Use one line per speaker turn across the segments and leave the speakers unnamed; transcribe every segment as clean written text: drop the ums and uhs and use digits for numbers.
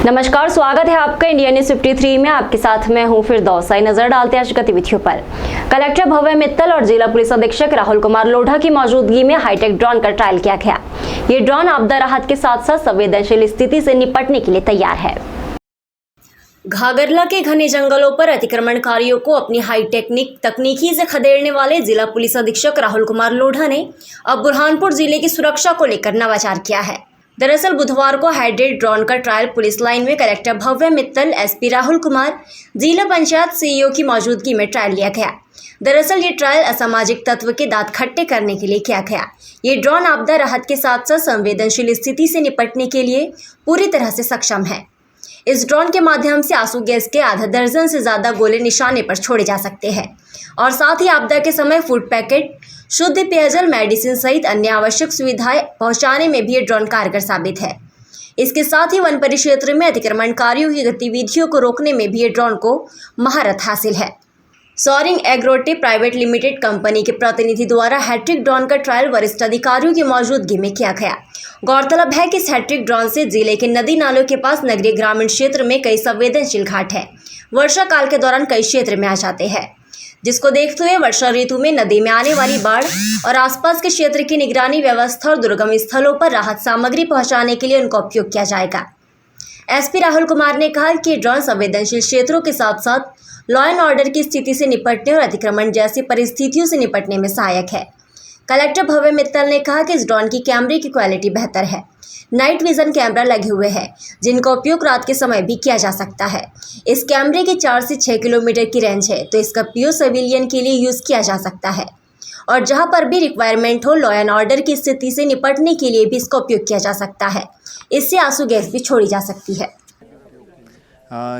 नमस्कार, स्वागत है आपका इंडिया न्यूज 53 में। आपके साथ मैं हूं फिरदौस। नजर डालते हैं आज गतिविधियों पर। कलेक्टर भव्य मित्तल और जिला पुलिस अधीक्षक राहुल कुमार लोढ़ा की मौजूदगी में हाईटेक ड्रोन का ट्रायल किया गया। ये ड्रोन आपदा राहत के साथ साथ संवेदनशील स्थिति से निपटने के लिए तैयार है। घाघरला के घने जंगलों पर अतिक्रमणकारियों को अपनी हाईटेक्निक तकनीकी से खदेड़ने वाले जिला पुलिस अधीक्षक राहुल कुमार लोढ़ा ने अब बुरहानपुर जिले की सुरक्षा को लेकर नवाचार किया है। दरअसल बुधवार को हाइड्रेट ड्रोन का ट्रायल पुलिस लाइन में कलेक्टर भव्य मित्तल, एसपी राहुल कुमार, जिला पंचायत सीईओ की मौजूदगी में ट्रायल लिया गया। दरअसल ये ट्रायल असामाजिक तत्व के दांत खट्टे करने के लिए किया गया। ये ड्रोन आपदा राहत के साथ साथ संवेदनशील स्थिति से निपटने के लिए पूरी तरह से सक्षम है। इस ड्रोन के माध्यम से आंसू गैस के आधा दर्जन से ज्यादा गोले निशाने पर छोड़े जा सकते हैं और साथ ही आपदा के समय फूड पैकेट, शुद्ध पेयजल, मेडिसिन सहित अन्य आवश्यक सुविधाएं पहुंचाने में भी ये ड्रोन कारगर साबित है। इसके साथ ही वन परिक्षेत्र में अतिक्रमणकारियों की गतिविधियों को रोकने में भी ये ड्रोन को महारत हासिल है। Soaring agrotech private limited company के प्रतिनिधि द्वारा हैट्रिक ड्रोन का ट्रायल वरिष्ठ अधिकारियों की मौजूदगी में किया गया। गौरतलब है कि इस हैट्रिक ड्रोन से जिले के नदी नालों के पास नगरीय ग्रामीण क्षेत्र में कई संवेदनशील घाट है। वर्षा काल के दौरान कई क्षेत्र में आ जाते हैं, जिसको देखते हुए वर्षा ऋतु में नदी में आने वाली बाढ़ और आसपास के क्षेत्र की निगरानी व्यवस्था और दुर्गम स्थलों पर राहत सामग्री पहुंचाने के लिए उनका उपयोग किया जाएगा। एसपी राहुल कुमार ने कहा कि ड्रोन संवेदनशील क्षेत्रों के साथ साथ लॉ एंड ऑर्डर की स्थिति से निपटने और अतिक्रमण जैसी परिस्थितियों से निपटने में सहायक है। कलेक्टर भव्य मित्तल ने कहा कि इस ड्रोन की कैमरे की क्वालिटी बेहतर है। नाइट विजन कैमरा लगे हुए हैं, जिनका उपयोग रात के समय भी किया जा सकता है। इस कैमरे की 4 से 6 किलोमीटर की रेंज है, तो इसका पीओ सिविलियन के लिए यूज़ किया जा सकता है और जहां पर भी रिक्वायरमेंट हो लॉ एंड ऑर्डर की स्थिति से निपटने के लिए भी इसका उपयोग किया जा सकता है। इससे आंसू गैस भी छोड़ी जा सकती है।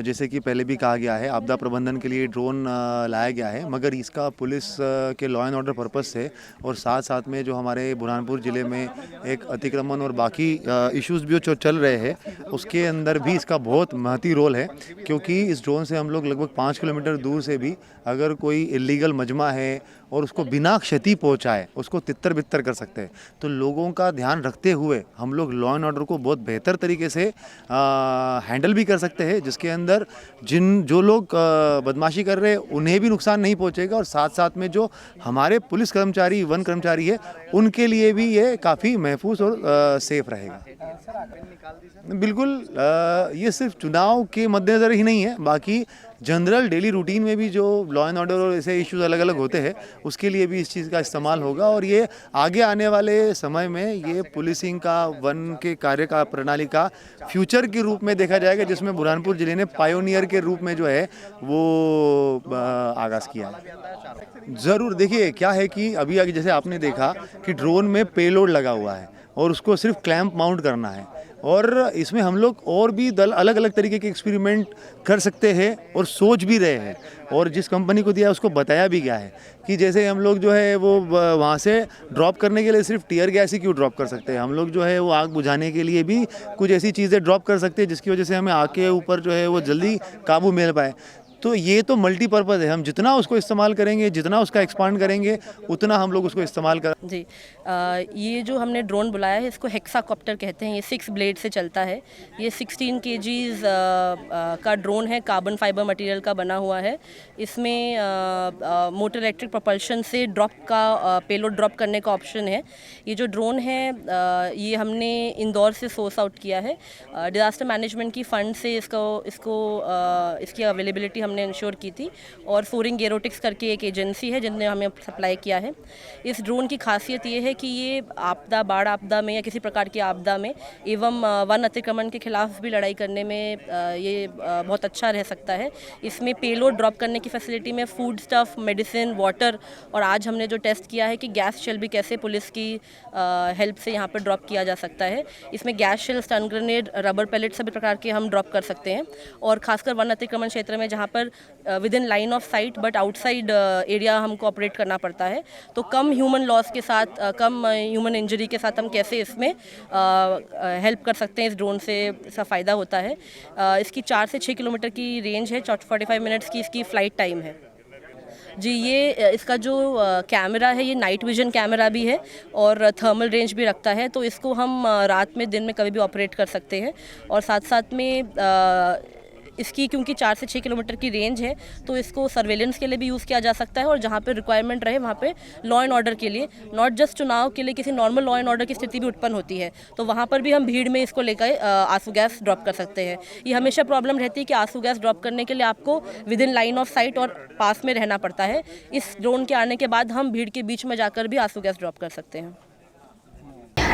जैसे कि पहले भी कहा गया है, आपदा प्रबंधन के लिए ड्रोन लाया गया है, मगर इसका पुलिस के लॉ एंड ऑर्डर पर्पस से और साथ साथ में जो हमारे बुरहानपुर ज़िले में एक अतिक्रमण और बाकी इश्यूज़ भी जो चल रहे हैं, उसके अंदर भी इसका बहुत महती रोल है। क्योंकि इस ड्रोन से हम लोग लगभग 5 किलोमीटर दूर से भी अगर कोई इलीगल मजमा है और उसको बिना क्षति पहुंचाए उसको तितर बितर कर सकते हैं। तो लोगों का ध्यान रखते हुए हम लोग लॉ एंड ऑर्डर को बहुत बेहतर तरीके से हैंडल भी कर सकते हैं, जिसके अंदर जो लोग बदमाशी कर रहे हैं उन्हें भी नुकसान नहीं पहुंचेगा और साथ साथ में जो हमारे पुलिस कर्मचारी, वन कर्मचारी है, उनके लिए भी ये काफ़ी महफूज और सेफ रहेगा। बिल्कुल, ये सिर्फ चुनाव के मद्देनज़र ही नहीं है, बाकी जनरल डेली रूटीन में भी जो लॉ एंड ऑर्डर और ऐसे इश्यूज अलग अलग होते हैं, उसके लिए भी इस चीज़ का इस्तेमाल होगा और ये आगे आने वाले समय में ये पुलिसिंग का, वन के कार्य का प्रणाली का फ्यूचर के रूप में देखा जाएगा, जिसमें बुरहानपुर ज़िले ने पायोनियर के रूप में जो है वो आगाज़ किया है। ज़रूर देखिए, क्या है कि अभी आगे जैसे आपने देखा कि ड्रोन में पेलोड लगा हुआ है और उसको सिर्फ क्लैंप माउंट करना है और इसमें हम लोग और भी अलग अलग तरीके के एक्सपेरिमेंट कर सकते हैं और सोच भी रहे हैं। और जिस कंपनी को दिया उसको बताया भी गया है कि जैसे हम लोग जो है वो वहाँ से ड्रॉप करने के लिए सिर्फ टीयर गैस ही क्यों ड्रॉप कर सकते हैं, हम लोग जो है वो आग बुझाने के लिए भी कुछ ऐसी चीज़ें ड्रॉप कर सकते हैं जिसकी वजह से हमें आग के ऊपर जो है वो जल्दी काबू मिल पाए। तो ये तो मल्टीपर्पज़ है, हम जितना उसको इस्तेमाल करेंगे, जितना उसका एक्सपांड करेंगे, उतना हम लोग उसको इस्तेमाल कर
जी। ये जो हमने ड्रोन बुलाया है इसको हेक्साकॉप्टर कहते हैं। ये 6 ब्लेड से चलता है। ये 16 kgs का ड्रोन है, कार्बन फाइबर मटेरियल का बना हुआ है। इसमें मोटर इलेक्ट्रिक प्रोपल्शन से ड्रॉप का पेलोड ड्रॉप करने का ऑप्शन है। ये जो ड्रोन है ये हमने इंदौर से सोर्स आउट किया है। डिज़ास्टर मैनेजमेंट की फ़ंड से इसकी अवेलेबिलिटी हमने इंश्योर की थी और सोरिंग एग्रोटेक करके एक एजेंसी है जिनने हमें सप्लाई किया है। इस ड्रोन की खासियत ये है कि ये आपदा, बाढ़ आपदा में या किसी प्रकार की आपदा में एवं वन अतिक्रमण के खिलाफ भी लड़ाई करने में ये बहुत अच्छा रह सकता है। इसमें पेलोड ड्रॉप करने की फैसिलिटी में फूड स्टफ, मेडिसिन, वाटर और आज हमने जो टेस्ट किया है कि गैस शेल भी कैसे पुलिस की हेल्प से यहाँ पर ड्रॉप किया जा सकता है। इसमें gas shell, stun grenade, rubber pellet सभी प्रकार के हम ड्रॉप कर सकते हैं और खासकर वन अतिक्रमण क्षेत्र में जहाँ पर with in line of site but outside area हमको ऑपरेट करना पड़ता है, तो कम ह्यूमन लॉस के साथ, कम ह्यूमन इंजरी के साथ हम कैसे इसमें हेल्प कर सकते हैं। इस ड्रोन से इसका फ़ायदा होता है। इसकी 4 से 6 किलोमीटर की रेंज है, 45 मिनट्स की इसकी फ़्लाइट टाइम है। जी, ये इसका जो कैमरा है ये नाइट विजन कैमरा भी है और थर्मल रेंज भी रखता है, तो इसको हम रात में दिन में कभी भी ऑपरेट कर सकते हैं। और साथ साथ में इसकी क्योंकि 4 से 6 किलोमीटर की रेंज है, तो इसको सर्वेलेंस के लिए भी यूज़ किया जा सकता है और जहाँ पे रिक्वायरमेंट रहे वहाँ पे लॉ एंड ऑर्डर के लिए, नॉट जस्ट चुनाव के लिए, किसी नॉर्मल लॉ एंड ऑर्डर की स्थिति भी उत्पन्न होती है तो वहाँ पर भी हम भीड़ में इसको लेकर आंसू गैस ड्रॉप कर सकते हैं। ये हमेशा प्रॉब्लम रहती है कि आंसू गैस ड्रॉप करने के लिए आपको with in line of site और पास में रहना पड़ता है। इस ड्रोन के आने के बाद हम भीड़ के बीच में जाकर भी आंसू गैस ड्रॉप कर सकते हैं।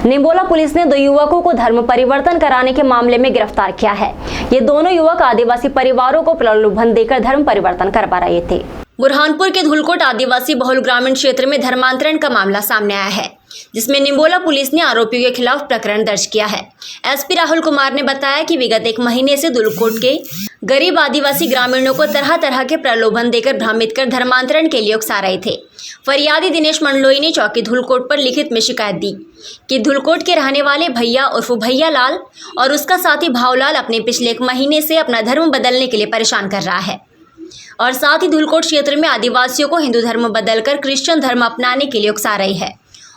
निम्बोला पुलिस ने 2 युवकों को धर्म परिवर्तन कराने के मामले में गिरफ्तार किया है। ये दोनों युवक आदिवासी परिवारों को प्रलोभन देकर धर्म परिवर्तन करवा रहे थे। बुरहानपुर के धुलकोट आदिवासी बहुल ग्रामीण क्षेत्र में धर्मांतरण का मामला सामने आया है, जिसमें निम्बोला पुलिस ने आरोपियों के खिलाफ प्रकरण दर्ज किया है। एसपी राहुल कुमार ने बताया कि विगत 1 महीने से धुलकोट के गरीब आदिवासी ग्रामीणों को तरह तरह के प्रलोभन देकर भ्रमित कर धर्मांतरण के लिए उकसा रहे थे। फरियादी दिनेश मंडलोई ने चौकी धुलकोट पर लिखित में शिकायत दी कि धुलकोट के रहने वाले भैया उर्फ भैया लाल और उसका साथी भावलाल अपने पिछले 1 महीने से अपना धर्म बदलने के लिए परेशान कर रहा है और साथ ही धुलकोट क्षेत्र में आदिवासियों को हिंदू धर्म बदलकर क्रिश्चियन धर्म अपनाने के लिए उकसा रही है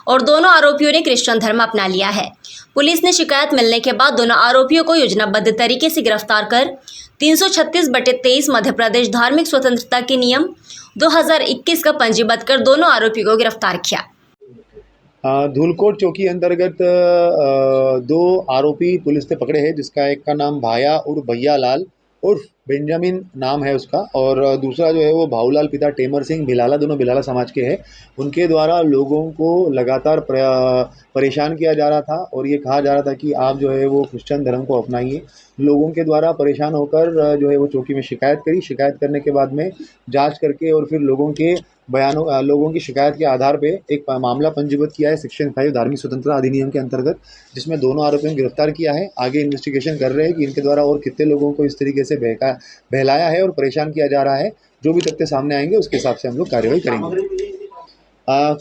और दोनों आरोपियों ने क्रिश्चियन धर्म अपना लिया है। पुलिस ने शिकायत मिलने के बाद दोनों आरोपियों को योजनाबद्ध तरीके से गिरफ्तार कर 336/23 मध्य प्रदेश धार्मिक स्वतंत्रता के नियम 2021 का पंजीबद्ध कर दोनों आरोपियों को गिरफ्तार किया।
धुलकोट चौकी अंतर्गत 2 आरोपी पुलिस ने पकड़े हैं, जिसका एक का नाम भाया उर्फ भैया लाल उर्फ बेंजामिन नाम है उसका, और दूसरा जो है वो भाऊलाल पिता टेमर सिंह भिलाला, दोनों भिलाला समाज के हैं। उनके द्वारा लोगों को लगातार परेशान किया जा रहा था और ये कहा जा रहा था कि आप जो है वो क्रिश्चियन धर्म को अपनाइए। लोगों के द्वारा परेशान होकर जो है वो चौकी में शिकायत करी। शिकायत करने के बाद में जांच करके और फिर लोगों के बयानों, लोगों की शिकायत के आधार पे एक मामला पंजीबद्ध किया है सेक्शन 5 धार्मिक स्वतंत्रता अधिनियम के अंतर्गत, जिसमें दोनों आरोपियों को गिरफ्तार किया है। आगे इन्वेस्टिगेशन कर रहे हैं कि इनके द्वारा और कितने लोगों को इस तरीके से बहलाया है और परेशान किया जा रहा है। जो भी तथ्य सामने आएंगे उसके हिसाब से हम लोग कार्रवाई करेंगे।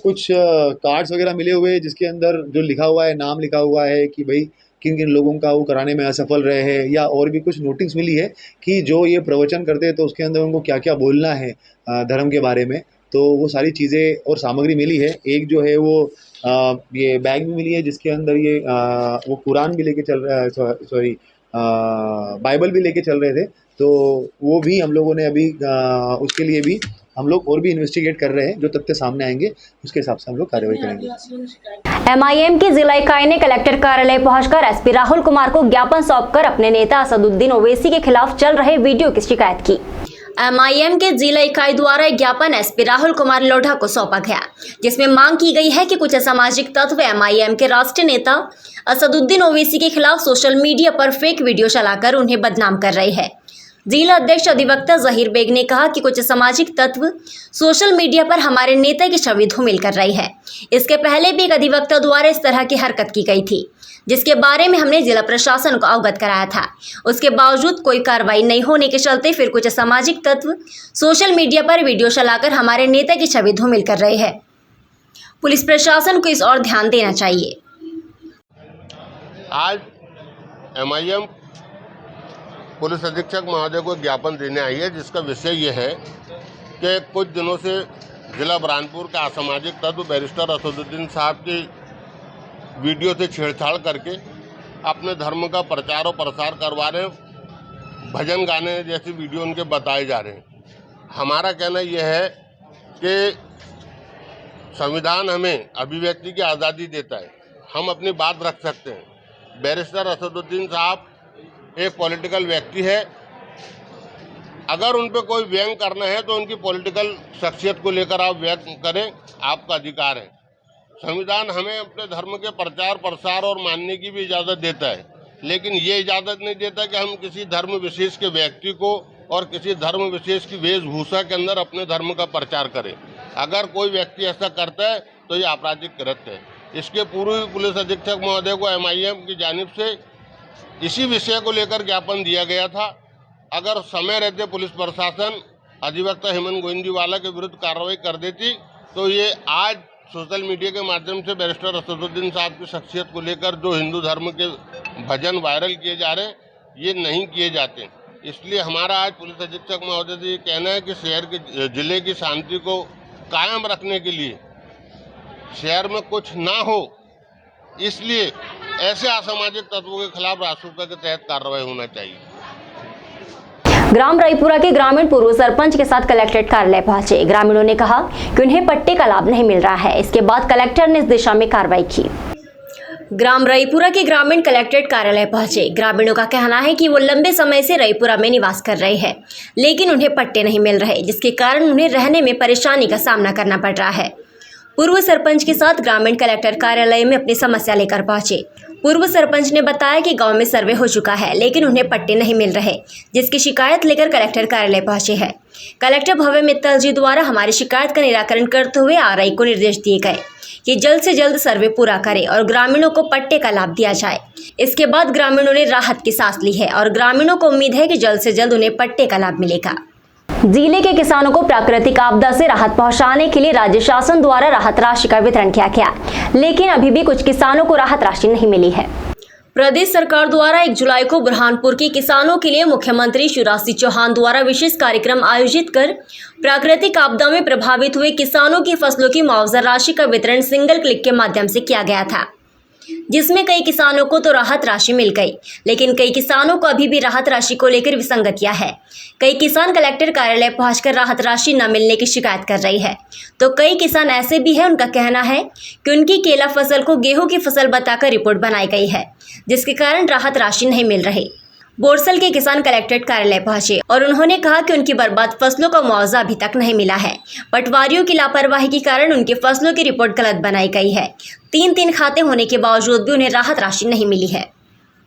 कुछ कार्ड्स वगैरह मिले हुए जिसके अंदर जो लिखा हुआ है, नाम लिखा हुआ है कि भाई किन किन लोगों का वो कराने में असफल रहे हैं, या और भी कुछ नोटिस मिली है कि जो ये प्रवचन करते हैं तो उसके अंदर उनको क्या क्या बोलना है धर्म के बारे में, तो वो सारी चीज़ें और सामग्री मिली है। एक जो है वो ये बैग भी मिली है जिसके अंदर ये वो कुरान भी लेके चल रहा है, सॉरी बाइबल भी लेके चल रहे थे, तो वो भी हम लोगों ने अभी उसके लिए भी हम लोग और भी इन्वेस्टिगेट कर रहे हैं। जो तथ्य सामने आएंगे उसके हिसाब से हम लोग कार्रवाई करेंगे।
MIM की जिला इकाई ने कलेक्टर कार्यालय पहुंचकर एसपी राहुल कुमार को ज्ञापन सौंपकर अपने नेता असदुद्दीन ओवैसी के खिलाफ चल रहे वीडियो की शिकायत की। MIM के जिला इकाई द्वारा एक ज्ञापन एसपी राहुल कुमार लोढ़ा को सौंपा गया, जिसमें मांग की गई है कि कुछ असामाजिक तत्व MIM के राष्ट्रीय नेता असदुद्दीन ओवैसी के खिलाफ सोशल मीडिया पर फेक वीडियो चलाकर उन्हें बदनाम कर रही है। जिला अध्यक्ष अधिवक्ता जहीर बेग ने कहा कि कुछ सामाजिक तत्व सोशल मीडिया पर हमारे नेता की छवि धूमिल कर रही है। इसके पहले भी एक अधिवक्ता द्वारा इस तरह की हरकत की गई थी, जिसके बारे में हमने जिला प्रशासन को अवगत कराया था। उसके बावजूद कोई कार्रवाई नहीं होने के चलते फिर कुछ सामाजिक तत्व सोशल मीडिया पर वीडियो चलाकर हमारे नेता की छवि धूमिल कर रहे हैं। पुलिस प्रशासन को इस ओर ध्यान देना चाहिए।
आज MIM पुलिस अधीक्षक महोदय को ज्ञापन देने आई है, जिसका विषय ये है कि कुछ दिनों से जिला बुरहानपुर के असामाजिक तत्व बैरिस्टर असदुद्दीन साहब की वीडियो से छेड़छाड़ करके अपने धर्म का प्रचार और प्रसार करवा रहे हैं। भजन गाने जैसे वीडियो उनके बताए जा रहे हैं। हमारा कहना यह है कि संविधान हमें अभिव्यक्ति की आज़ादी देता है, हम अपनी बात रख सकते हैं। बैरिस्टर असदुद्दीन साहब एक पॉलिटिकल व्यक्ति है, अगर उन पर कोई व्यंग करना है तो उनकी पॉलिटिकल शख्सियत को लेकर आप व्यंग करें, आपका अधिकार है। संविधान हमें अपने धर्म के प्रचार प्रसार और मानने की भी इजाज़त देता है, लेकिन ये इजाज़त नहीं देता कि हम किसी धर्म विशेष के व्यक्ति को और किसी धर्म विशेष की वेशभूषा के अंदर अपने धर्म का प्रचार करें। अगर कोई व्यक्ति ऐसा करता है तो ये आपराधिक कृत्य है। इसके पूर्व भी पुलिस अधीक्षक महोदय को MIM की जानिब से इसी विषय को लेकर ज्ञापन दिया गया था। अगर समय रहते पुलिस प्रशासन अधिवक्ता हेमंत गोविंदीवाला के विरुद्ध कार्रवाई कर देती तो ये आज सोशल मीडिया के माध्यम से बैरिस्टर असदुद्दीन साहब की शख्सियत को लेकर जो हिंदू धर्म के भजन वायरल किए जा रहे हैं, ये नहीं किए जाते। इसलिए हमारा आज पुलिस अधीक्षक महोदय जी कहना है कि शहर के जिले की शांति को कायम रखने के लिए शहर में कुछ ना हो, इसलिए ऐसे असामाजिक तत्वों के खिलाफ रासुका के तहत कार्रवाई होना चाहिए।
ग्राम रायपुरा के ग्रामीण पूर्व सरपंच के साथ कलेक्ट्रेट कार्यालय पहुंचे। ग्रामीणों ने कहा कि उन्हें पट्टे का लाभ नहीं मिल रहा है। इसके बाद कलेक्टर ने इस दिशा में कार्रवाई की। ग्राम रायपुरा के ग्रामीण कलेक्ट्रेट कार्यालय पहुंचे। ग्रामीणों का कहना है कि वो लंबे समय से रायपुरा में निवास कर रहे हैं, लेकिन उन्हें पट्टे नहीं मिल रहे, जिसके कारण उन्हें रहने में परेशानी का सामना करना पड़ रहा है। पूर्व सरपंच के साथ ग्रामीण कलेक्टर कार्यालय में अपनी समस्या लेकर पहुंचे। पूर्व सरपंच ने बताया कि गांव में सर्वे हो चुका है, लेकिन उन्हें पट्टे नहीं मिल रहे, जिसकी शिकायत लेकर कलेक्टर कार्यालय पहुंचे हैं। कलेक्टर भव्य मित्तल जी द्वारा हमारी शिकायत का निराकरण करते हुए आरआई को निर्देश दिए गए कि जल्द से जल्द सर्वे पूरा करें और ग्रामीणों को पट्टे का लाभ दिया जाए। इसके बाद ग्रामीणों ने राहत की सांस ली है और ग्रामीणों को उम्मीद है कि जल्द से जल्द उन्हें पट्टे का लाभ मिलेगा। जिले के किसानों को प्राकृतिक आपदा से राहत पहुंचाने के लिए राज्य शासन द्वारा राहत राशि का वितरण किया गया, लेकिन अभी भी कुछ किसानों को राहत राशि नहीं मिली है। प्रदेश सरकार द्वारा 1 जुलाई को बुरहानपुर के किसानों के लिए मुख्यमंत्री शिवराज सिंह चौहान द्वारा विशेष कार्यक्रम आयोजित कर प्राकृतिक आपदा में प्रभावित हुए किसानों की फसलों की मुआवजा राशि का वितरण सिंगल क्लिक के माध्यम से किया गया था, जिसमें कई किसानों को तो राहत राशि मिल गई, लेकिन कई किसानों को अभी भी राहत राशि को लेकर विसंगतियां है। कई किसान कलेक्टर कार्यालय पहुंचकर राहत राशि न मिलने की शिकायत कर रही है, तो कई किसान ऐसे भी हैं, उनका कहना है कि उनकी केला फसल को गेहूं की फसल बताकर रिपोर्ट बनाई गई है, जिसके कारण राहत राशि नहीं मिल रही। बोरसल के किसान कलेक्ट्रेट कार्यालय पहुंचे और उन्होंने कहा कि उनकी बर्बाद फसलों का मुआवजा अभी तक नहीं मिला है। पटवारियों की लापरवाही के कारण उनकी फसलों की रिपोर्ट गलत बनाई गई है। 3 खाते होने के बावजूद भी उन्हें राहत राशि नहीं मिली है।